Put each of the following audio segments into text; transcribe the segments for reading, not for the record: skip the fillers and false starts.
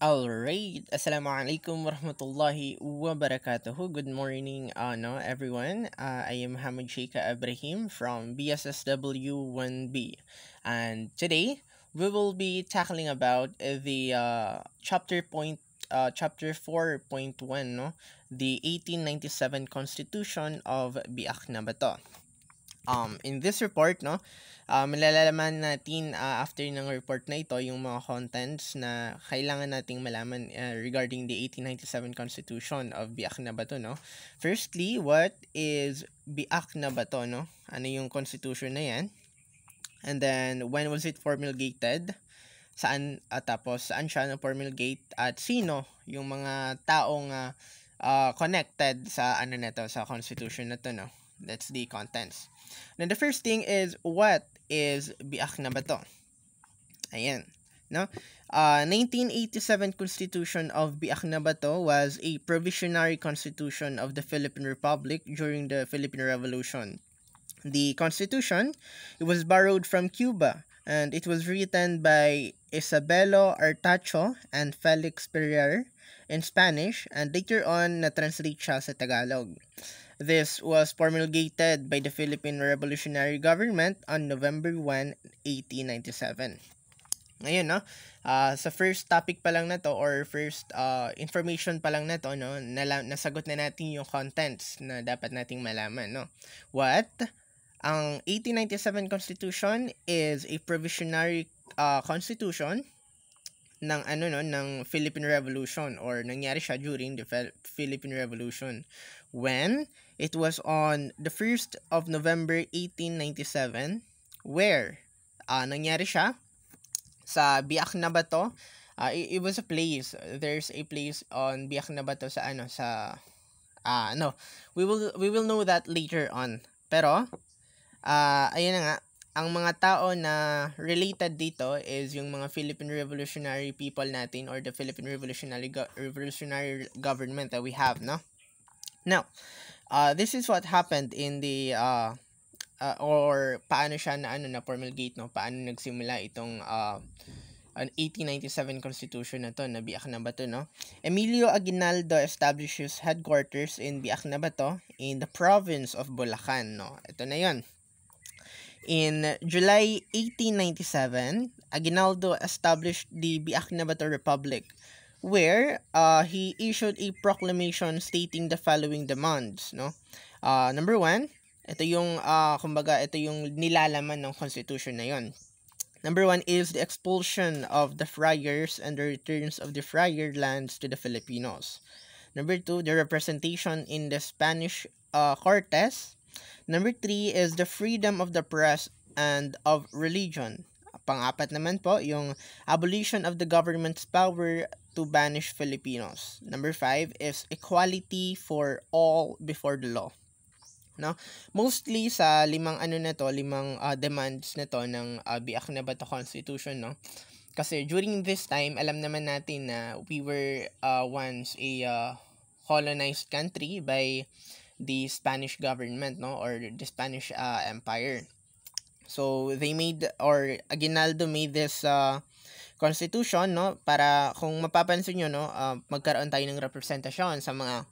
Alright, Assalamualaikum warahmatullahi wabarakatuh. Good morning, everyone. I am Hamid Sheikha Ibrahim from BSSW 1B, and today we will be tackling about the chapter 4.1, no, the 1897 Constitution of Biak na Bato. In this report, no, malalaman natin after ng report na ito yung mga contents na kailangan nating malaman regarding the 1897 Constitution of Biak na Bato, no. Firstly, what is Biak na Bato, no? Ano yung constitution na yan? And then, when was it promulgated? Tapos saan siya na promulgate at sino yung mga taong connected sa sa constitution na to, no? That's the contents. Now, the first thing is, what is Biak na Bato? Ayan. No? 1987 Constitution of Biak na Bato was a provisionary constitution of the Philippine Republic during the Philippine Revolution. The constitution, it was borrowed from Cuba, and it was written by Isabelo Artacho and Felix Ferrer in Spanish, and later on na-translate siya sa Tagalog. This was promulgated by the Philippine Revolutionary Government on November 1, 1897. Ngayon, no, sa first topic pa lang na to, or first information pa lang na to, no, nasagot na natin yung contents na dapat nating malaman, no. What? Ang 1897 Constitution is a provisionary constitution ng ng Philippine Revolution, or nangyari siya during the Philippine Revolution, when it was on the 1st of November 1897, where nangyari siya sa Biak na Bato. It was a place. There's a place on Biak na Bato sa we will know that later on. Pero ayun na nga, ang mga tao na related dito is yung mga Philippine Revolutionary people natin, or the Philippine Revolutionary government that we have, no? Now, this is what happened in the or paano siya na promulgate, no? Paano nagsimula itong an 1897 Constitution na to, na Biak na Bato, no? Emilio Aguinaldo establishes headquarters in Biak na Bato in the province of Bulacan, no? Ito na 'yon. In July 1897, Aguinaldo established the Biak na Bato Republic, where he issued a proclamation stating the following demands, no? Number one, ito yung ito yung nilalaman ng constitution na yon. Number one is the expulsion of the friars and the returns of the friar lands to the Filipinos. Number two, the representation in the Spanish Cortes. Number 3 is the freedom of the press and of religion. Pang-apat naman po, yung abolition of the government's power to banish Filipinos. Number 5 is equality for all before the law. No? Mostly sa limang demands na to ng Biak na Bato Constitution, no? Kasi during this time, alam naman natin na we were once a colonized country by the Spanish government, no, or the Spanish Empire. So they made, or Aguinaldo made this constitution, no, para kung mapapansin nyo, no, magkaroon tayo ng representasyon sa mga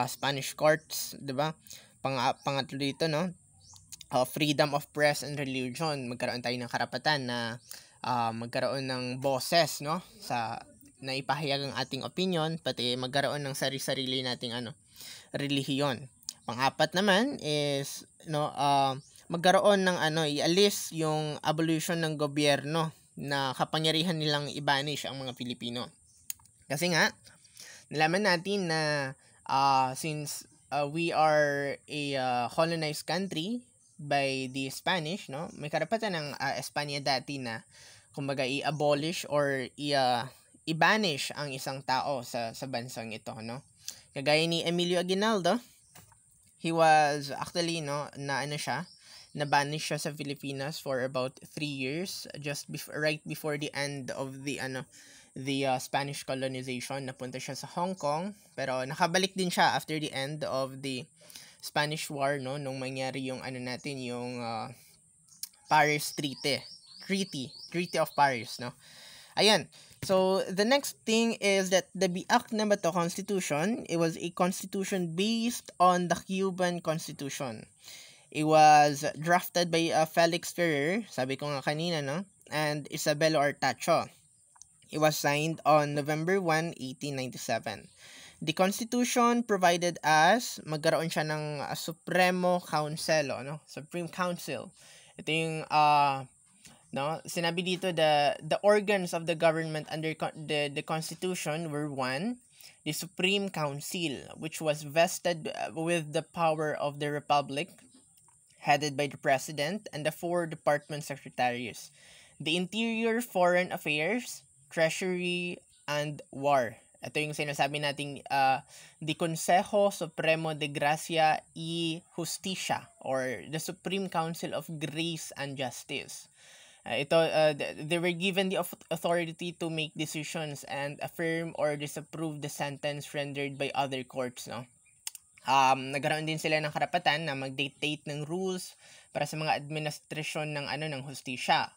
Spanish courts, 'di ba? Pangatlo dito, no, freedom of press and religion. Magkaroon tayo ng karapatan na magkaroon ng boses, no, sa na ipahayag ang ating opinion, pati magkaroon ng sarili-sarili nating relihiyon. Pang-apat naman is magkaroon ng ialis yung abolition ng gobyerno na kapangyarihan nilang i-banish ang mga Pilipino. Kasi nga nalaman natin na since we are a colonized country by the Spanish, no, may karapatan ng Espanya dati na kumbaga i-abolish or i-banish ang isang tao sa bansang ito, no. Kagaya ni Emilio Aguinaldo, he was actually na-banish siya sa Pilipinas for about 3 years, just right before the end of the Spanish colonization. Napunta siya sa Hong Kong, pero nakabalik din siya after the end of the Spanish War, no, nung mangyari yung yung Paris Treaty of Paris, no. Ayan. So, the next thing is that the Biak na Bato Constitution, it was a constitution based on the Cuban Constitution. It was drafted by Felix Ferrer, sabi ko nga kanina, no? And Isabel Ortacho. It was signed on November 1, 1897. The Constitution provided us, magkaroon siya ng Supremo Council, no? Supreme Council. Ito yung no, sinabi dito the organs of the government under the Constitution were one, the Supreme Council, which was vested with the power of the Republic, headed by the President and the 4 department secretaries, the Interior, Foreign Affairs, Treasury, and War. Ito yung sinasabi nating the Consejo Supremo de Gracia y Justicia, or the Supreme Council of Grace and Justice. They were given the authority to make decisions and affirm or disapprove the sentence rendered by other courts, no? Nagkaroon din sila ng karapatan na mag-dictate ng rules para sa mga administrasyon ng hustisya.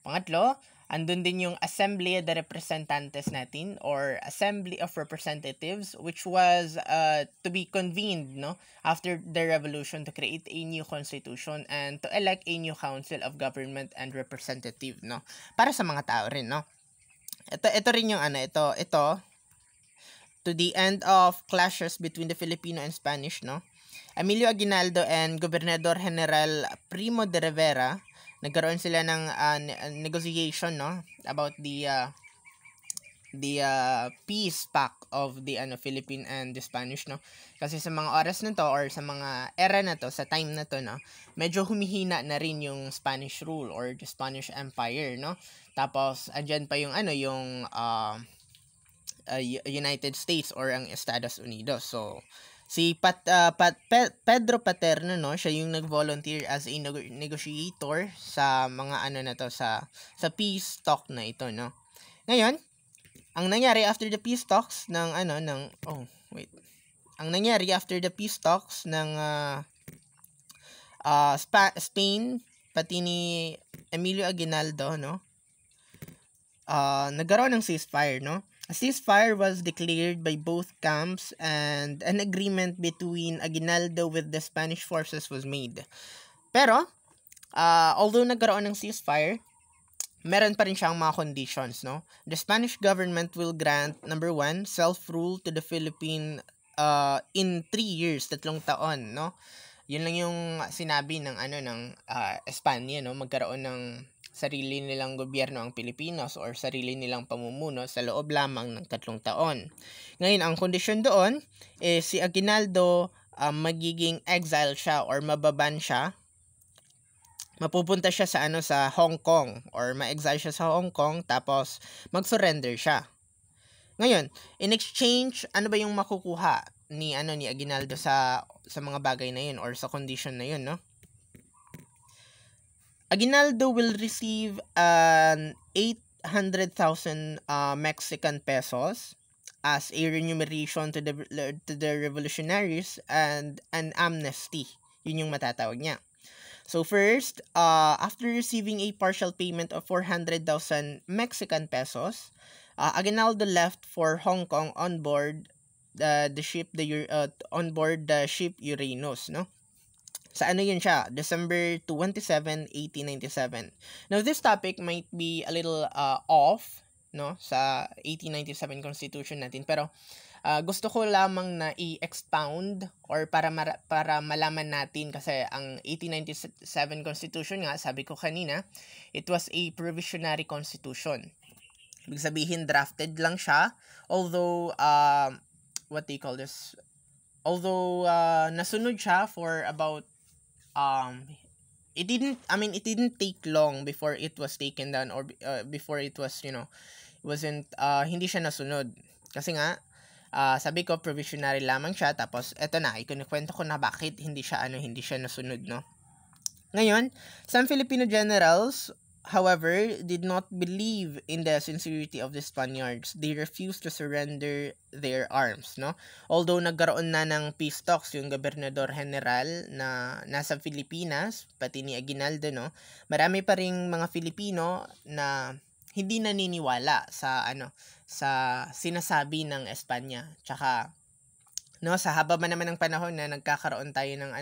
Pangatlo, andun din yung Assembly de Representantes natin, or Assembly of Representatives, which was to be convened, no, after the revolution to create a new constitution and to elect a new council of government and representative, no, para sa mga tao rin, no. Ito rin yung ito to the end of clashes between the Filipino and Spanish, no. Emilio Aguinaldo and Gobernador General Primo de Rivera, nagkaroon sila ng negotiation, no, about the peace pact of the Philippine and the Spanish, no. Kasi sa mga oras na to, or sa mga era na to, sa time na to, no, medyo humihina na rin yung Spanish rule or the Spanish Empire, no. Tapos andyan pa yung United States or ang Estados Unidos. So si Pedro Paterno, no, siya yung nag-volunteer as a negotiator sa mga na to, sa peace talk na ito, no. Ngayon, ang nangyari after the peace talks ng ang nangyari after the peace talks ng Spain pati ni Emilio Aguinaldo, no, nagkaroon ng ceasefire, no. A ceasefire was declared by both camps and an agreement between Aguinaldo with the Spanish forces was made. Pero, although nagkaroon ng ceasefire, meron pa rin siyang mga conditions, no? The Spanish government will grant, number 1, self-rule to the Philippine in 3 years, 3 taon, no? Yun lang yung sinabi ng Espanya, no? Magkaroon ng sarili nilang gobyerno ang Pilipinos or sarili nilang pamumuno sa loob lamang ng 3 taon. Ngayon, ang kondisyon doon si Aguinaldo magiging exile siya or mababan siya. Mapupunta siya sa sa Hong Kong or ma-exile siya sa Hong Kong, tapos mag-surrender siya. Ngayon, in exchange, ano ba yung makukuha ni Aguinaldo sa mga bagay na yun or sa condition na yun, no? Aguinaldo will receive 800,000 Mexican pesos as a remuneration to the revolutionaries and an amnesty. Yun yung matatawag niya. So first, after receiving a partial payment of 400,000 Mexican pesos, Aguinaldo left for Hong Kong on board the ship Uranus, no? Sa yun siya? December 27, 1897. Now, this topic might be a little off, no, sa 1897 Constitution natin, pero gusto ko lamang na i-expound or para malaman natin, kasi ang 1897 Constitution nga, sabi ko kanina, it was a provisionary constitution. Ibig sabihin, drafted lang siya, although nasunod siya for about it didn't take long before it was taken down or before it was, wasn't hindi siya nasunod. Kasi nga sabi ko provisionary lamang siya, tapos eto na, ikukwento ko na bakit hindi siya nasunod, no. Ngayon, some Filipino generals, however, did not believe in the sincerity of the Spaniards. They refused to surrender their arms, no? Although nagkaroon na ng peace talks yung Gobernador General na nasa Pilipinas, pati ni Aguinaldo, no? Marami pa ring mga Filipino na hindi naniniwala sa sa sinasabi ng Espanya. Tsaka no, sa haba ba naman ng panahon na nagkakaroon tayo ng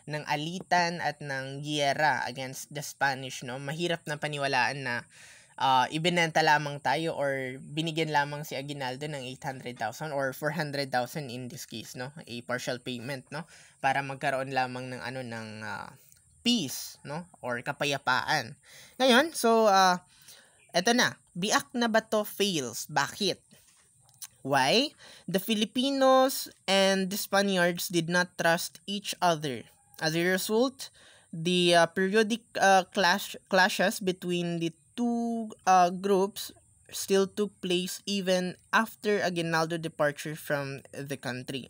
ng alitan at ng giyera against the Spanish, no, mahirap na paniwalaan na ibinenta lamang tayo or binigyan lamang si Aguinaldo ng 800,000 or 400,000 in this case, no, a partial payment, no, para magkaroon lamang ng peace, no, or kapayapaan. Ngayon, so eto na, biak na bato fails. Bakit? Why? The Filipinos and the Spaniards did not trust each other. As a result, the periodic clashes between the two groups still took place even after Aguinaldo's departure from the country.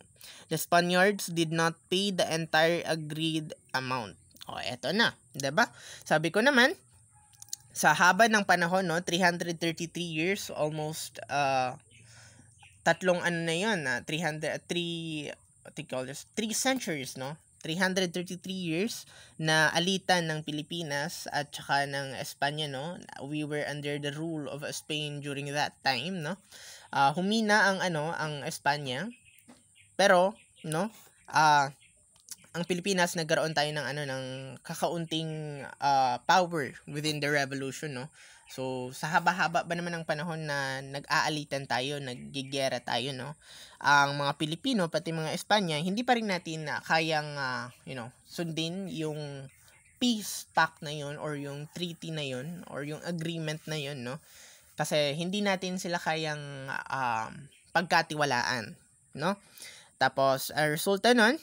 The Spaniards did not pay the entire agreed amount. O, eto na, 'di ba? Sabi ko naman, sa haba ng panahon, no, 333 years, almost tatlong na yun, 3 centuries, no? 333 years na alitan ng Pilipinas at saka ng Espanya, no? We were under the rule of Spain during that time, no? Humina ang Espanya, pero no, ang Pilipinas nagkaroon tayo ng ng kakaunting power within the revolution, no. So sa haba-haba ba naman ng panahon na nag-aalitan tayo, naggigera tayo, no, ang mga Pilipino pati mga Espanya, hindi pa rin natin kayang sundin yung peace pact na yun or yung treaty na yun or yung agreement na yun, no, kasi hindi natin sila kayang pagkatiwalaan, no. Tapos resulta nun,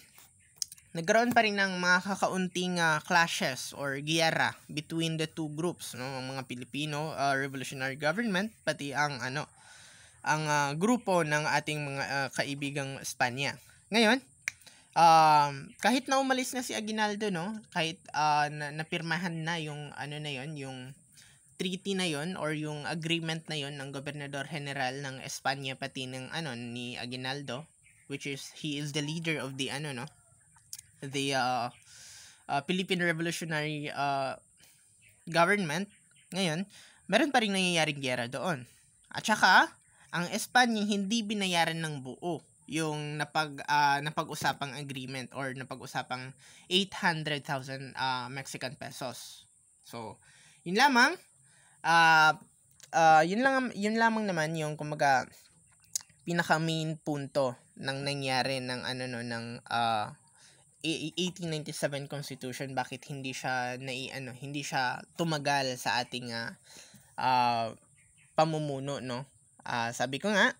nagkaroon pa rin ng mga kakaunting clashes or giyera between the two groups, no, ang mga Pilipino revolutionary government pati ang grupo ng ating mga kaibigang Espanya. Ngayon, kahit na umalis na si Aguinaldo, no, kahit napirmahan na yung na yon, yung treaty na yon or yung agreement na yon ng Gobernador General ng Espanya pati ng ni Aguinaldo, which is he is the leader of the the Philippine Revolutionary government. Ngayon, meron pa rin nangyayaring giyera doon. At saka, ang Espanya hindi binayaran ng buo yung napag-usapang agreement or napag-usapang 800,000 Mexican pesos. So, yun lamang yun lamang naman yung kumaga pinaka main punto ng nangyari ng 1897 Constitution, bakit hindi siya hindi siya tumagal sa ating pamumuno, no. Sabi ko nga,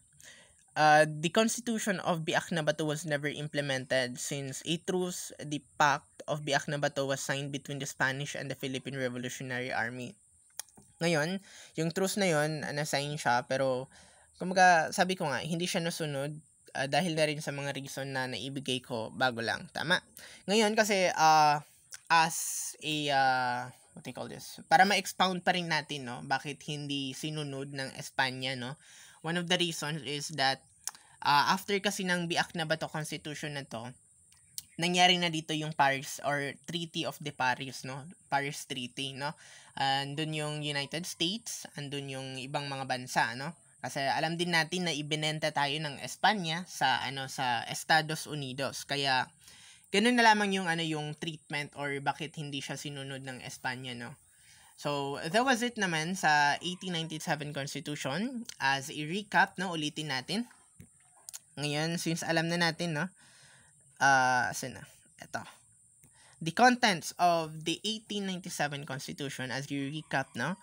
the Constitution of Biak na Bato was never implemented since a truce, the Pact of Biak na Bato, was signed between the Spanish and the Philippine Revolutionary Army. Ngayon, yung truce na yon, na-sign siya, pero kumaga sabi ko nga, hindi siya nasunod dahil na rin sa mga reason na naibigay ko bago lang. Tama. Ngayon kasi as a what do you call this? Para ma-expound pa rin natin, no, bakit hindi sinunod ng Espanya, no. One of the reasons is that after kasi ng Biak na Bato Constitution na to, nangyari na dito yung Paris or Treaty of the Paris, no? Paris Treaty, no? Andun yung United States, andun yung ibang mga bansa, no? Kasi alam din natin na ibinenta tayo ng Espanya sa sa Estados Unidos. Kaya ganun na lamang yung yung treatment or bakit hindi siya sinunod ng Espanya, no. So that was it naman sa 1897 Constitution. As a recap, no, ulitin natin. Ngayon, since alam na natin, no, saan na? Ito. The contents of the 1897 Constitution, as you recap, no,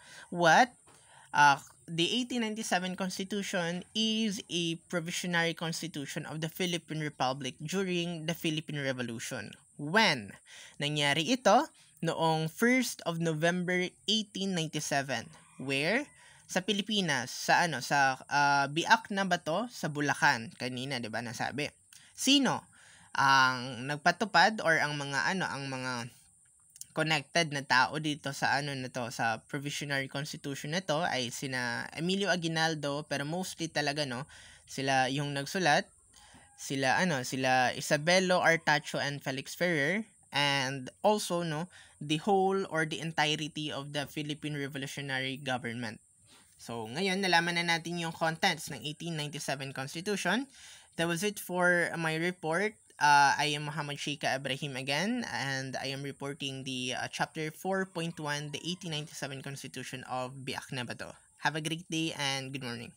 the 1897 Constitution is a provisionary constitution of the Philippine Republic during the Philippine Revolution. When? Nangyari ito noong 1st of November 1897. Where? Sa Pilipinas, sa Biak na Bato sa Bulacan. Kanina, 'di ba, nasabi. Sino ang nagpatupad or ang mga connected na tao dito sa sa provisionary constitution na to ay sina Emilio Aguinaldo, pero mostly talaga, no, sila yung nagsulat, sila Isabelo Artacho and Felix Ferrer, and also, no, the whole or the entirety of the Philippine Revolutionary Government. So, ngayon, nalaman na natin yung contents ng 1897 Constitution. That was it for my report. I am Muhammad Sheikha Ibrahim again, and I am reporting the Chapter 4.1, the 1897 Constitution of Biak na Bato. Have a great day and good morning.